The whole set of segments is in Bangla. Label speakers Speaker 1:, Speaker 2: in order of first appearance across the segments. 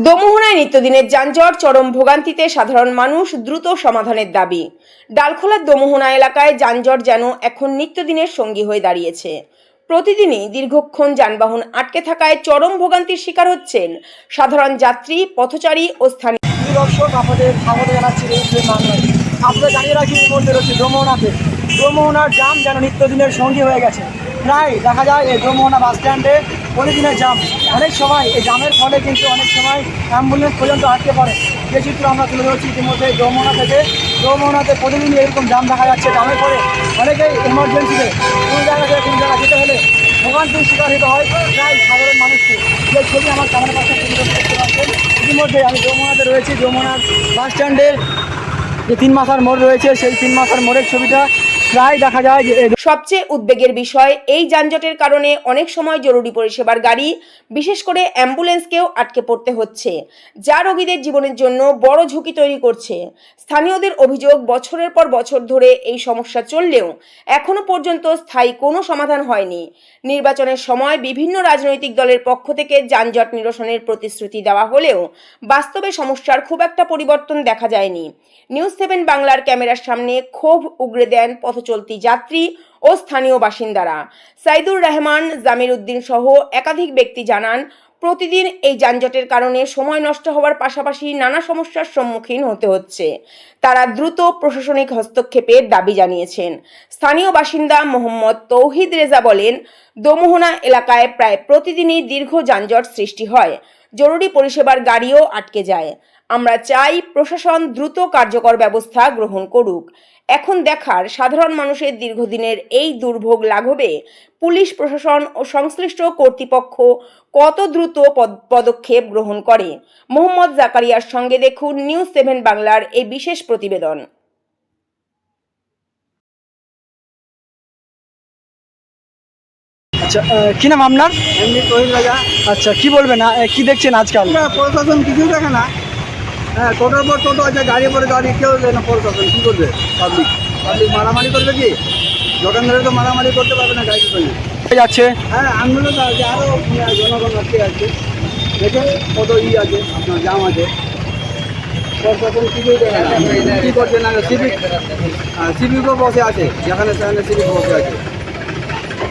Speaker 1: দমোহনায় নিত্যদিনের যানজট, চরম ভোগান্তিতে সাধারণ মানুষ, দ্রুত সমাধানের দাবি। ডালখোলার দমোহনা এলাকায় যানজট যেন এখন নিত্যদিনের সঙ্গী হয়ে দাঁড়িয়েছে। প্রতিদিনই দীর্ঘক্ষণ যানবাহন আটকে থাকায় চরম ভোগান্তির শিকার হচ্ছেন সাধারণ যাত্রী, পথচারী ও স্থানীয়।
Speaker 2: দর্শক, আপনাদের স্বাগত জানাচ্ছি আপনাদের জানিয়ে রাখি এই মুহূর্তে রয়েছে দমোহনার জাম যেন নিত্যদিনের সঙ্গী হয়ে গেছে। প্রায় দেখা যায় এই দমোহনা বাস স্ট্যান্ডে প্রতিদিনের জাম। অনেক সময় এই জামের ফলে কিন্তু অনেক সময় অ্যাম্বুলেন্স পর্যন্ত আটকে পড়ে। যে চিত্র আমরা তুলে ধরছি ইতিমধ্যে দমোহনাতে প্রতিদিনই এরকম জাম দেখা যাচ্ছে। জামের ফলে অনেকেই এমার্জেন্সিতে কোনো জায়গা থেকে কোনো জায়গা যেতে হলে ভোগান্তির শিকার হতে হয় প্রায় সাধারণ মানুষকে। যে ছবি আমার ক্যামেরার পাশে দেখতে পাচ্ছেন, ইতিমধ্যে আমি দমোহনাতে রয়েছি। দমোহনার বাস স্ট্যান্ডের যে 3 মাথার মোড় রয়েছে, সেই 3 মাথার মোড়ের ছবিটা প্রায় দেখা যায় যে
Speaker 1: সবচেয়ে উদ্বেগের বিষয়, এই যানজটের কারণে অনেক সময় জরুরি পরিষেবার গাড়ি, বিশেষ করে অ্যাম্বুলেন্সকেও আটকে পড়তে হচ্ছে, যা রোগীদের জীবনের জন্য বড় ঝুঁকি তৈরি করছে। স্থানীয়দের অভিযোগ, বছরের পর বছর ধরে এই সমস্যা চললেও এখনো পর্যন্ত স্থায়ী কোনো সমাধান হয়নি। নির্বাচনের সময় বিভিন্ন রাজনৈতিক দলের পক্ষ থেকে যানজট নিরসনের প্রতিশ্রুতি দেওয়া হলেও বাস্তবে সমস্যার খুব একটা পরিবর্তন দেখা যায়নি। নিউজ 7 বাংলার ক্যামেরার সামনে ক্ষোভ উগরে দেন পথচলতি যাত্রী ও স্থানীয় বাসিন্দারা। সাইদুর রহমান, জামির উদ্দিন সহ একাধিক ব্যক্তি জানান, প্রতিদিন এই যানজটের কারণে সময় নষ্ট হওয়ার পাশাপাশি নানা সমস্যার সম্মুখীন হতে হচ্ছে। তারা দ্রুত প্রশাসনিক হস্তক্ষেপের দাবি জানিয়েছেন। স্থানীয় বাসিন্দা মোহাম্মদ তৌহিদ রেজা বলেন, দমোহনা এলাকায় প্রায় প্রতিদিনই দীর্ঘ যানজট সৃষ্টি হয়, জরুরি পরিষেবার গাড়িও আটকে যায়। আমরা চাই প্রশাসন দ্রুত কার্যকর ব্যবস্থা গ্রহণ করুক। এখন দেখার সাধারণ মানুষের দীর্ঘদিনের এই দুর্ভোগ লাঘবে পুলিশ প্রশাসন ও সংশ্লিষ্ট কর্তৃপক্ষ কত দ্রুত পদক্ষেপ গ্রহণ করে। মোহাম্মদ জাকারিয়ার সঙ্গে দেখুন নিউজ 7 বাংলার এই বিশেষ প্রতিবেদন।
Speaker 2: আচ্ছা, কি নাম আপনার?
Speaker 3: এমনি তৈরি লাগা।
Speaker 2: আচ্ছা, কি বলবেন, কি দেখছেন আজকাল?
Speaker 3: প্রশাসন কিছুই দেখে না। হ্যাঁ, টোটোর পর টোটো আছে, গাড়ির পরে গাড়ি, কেউ দেয় না। প্রশাসন কী করবে? পাবলিক মারামারি করবে কি? দোকানদারে তো মারামারি করতে পারবে না গাড়ির সঙ্গে।
Speaker 2: যাচ্ছে।
Speaker 3: হ্যাঁ, আন্দোলন আছে, আরও জনগণ আটকে আছে। দেখেন কত আছে, আপনার জাম আছে। প্রশাসন কিছুই দেখে না, কী করছে না। সিভিকও বসে আছে, যেখানে সেখানে সিভিক বসে আছে।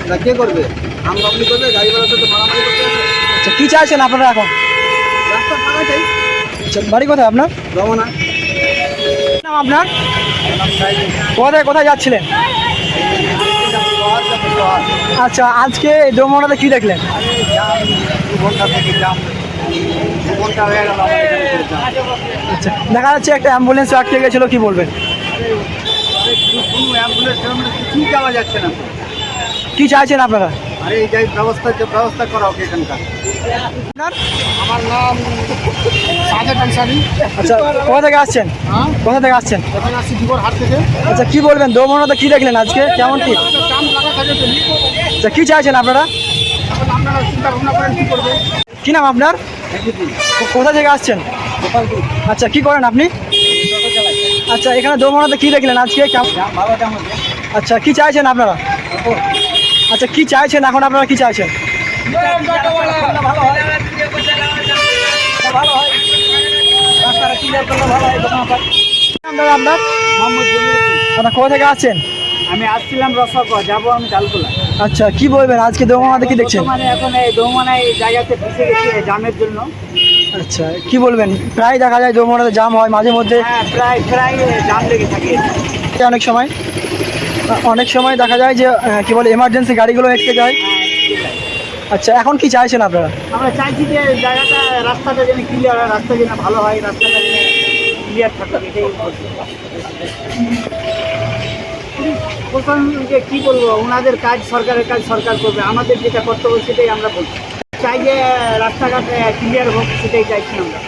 Speaker 3: তা কে করবে? আম পাবলিক করবে? গাড়ি ভাড়া তো মারামারি করতে আছে।
Speaker 2: আচ্ছা, কী চাইছেন আপনারা এখন?
Speaker 3: রাস্তা ফাঁকা চাই।
Speaker 2: আচ্ছা, বাড়ি কোথায় আপনার?
Speaker 3: রমনা।
Speaker 2: কি নাম আপনার? কোথায় যাচ্ছিলেন? আচ্ছা, আজকে এই দমোহনাতে কি দেখলেন? আচ্ছা, দেখা যাচ্ছে একটা অ্যাম্বুলেন্স আটকে গেছিলো, কি বলবেন?
Speaker 3: কিছুই যাওয়া যাচ্ছে না।
Speaker 2: কি চাইছেন আপনারা?
Speaker 3: আরে এই যে ব্যবস্থা করা হোক এখানকার।
Speaker 2: আপনার?
Speaker 3: আমার নাম সাজেদ আনসারি।
Speaker 2: আচ্ছা, কোথা থেকে আসছেন?
Speaker 3: হ্যাঁ,
Speaker 2: কোথা থেকে আসছেন?
Speaker 3: এখানে আসছি দিবর হাট থেকে।
Speaker 2: আচ্ছা, কি বলবেন, দমোহনাতে কি দেখলেন আজকে, কেমন কি?
Speaker 3: দাম লাগা থাকে চলি।
Speaker 2: আচ্ছা, কি চাইছেন আপনারা?
Speaker 3: এখন আপনারা চিন্তা ভাবনা করেন কী করবে।
Speaker 2: কি নাম আপনার? কোথা থেকে আসছেন? আচ্ছা, কি করেন আপনি? আচ্ছা, এখানে দমোহনাতে কি দেখলেন আজকে, কেমন?
Speaker 3: ভালো দাম আছে।
Speaker 2: আচ্ছা, কি চাইছেন আপনারা? আচ্ছা, কি চাইছেন এখন আপনারা, কি চাইছেন?
Speaker 3: ভালো হয়, রাস্তাটা ক্লিয়ার করলে ভালো হয়।
Speaker 2: আপনারা আপনার
Speaker 3: মোহাম্মদ জমির।
Speaker 2: আপনার কোথা থেকে আসছেন?
Speaker 3: আমি আসছিলাম রসগোল্লা, যাবো আমি ডালখোলা।
Speaker 2: আচ্ছা, কি বলবেন আজকে দমোহনাতে কি দেখছেন?
Speaker 3: মানে এখন এই দোমানায় এই জায়গাতে ফেসে গেছে জামের জন্য।
Speaker 2: আচ্ছা, কি বলবেন, প্রায় দেখা যায় দমোহনাতে জাম হয় মাঝে মধ্যে।
Speaker 3: হ্যাঁ, প্রায় জাম লেগে থাকে।
Speaker 2: অনেক সময় দেখা যায় যে কি বলে এমার্জেন্সি গাড়িগুলো আটকে যায়। আচ্ছা, এখন কি চাইছেন আপনারা?
Speaker 3: আমরা চাইছি যে জায়গাটা, রাস্তাটা যেন ক্লিয়ার হয়, রাস্তা যেন ভালো হয়, রাস্তাটা যেন ক্লিয়ার থাকে, এটাই বলছি। প্রশাসনকে কী বলবো, ওনাদের কাজ, সরকারের কাজ সরকার করবে, আমাদের যেটা কর্তব্য সেটাই আমরা বলছি। চাই যে রাস্তাঘাট ক্লিয়ার হোক, সেটাই চাইছি আমরা।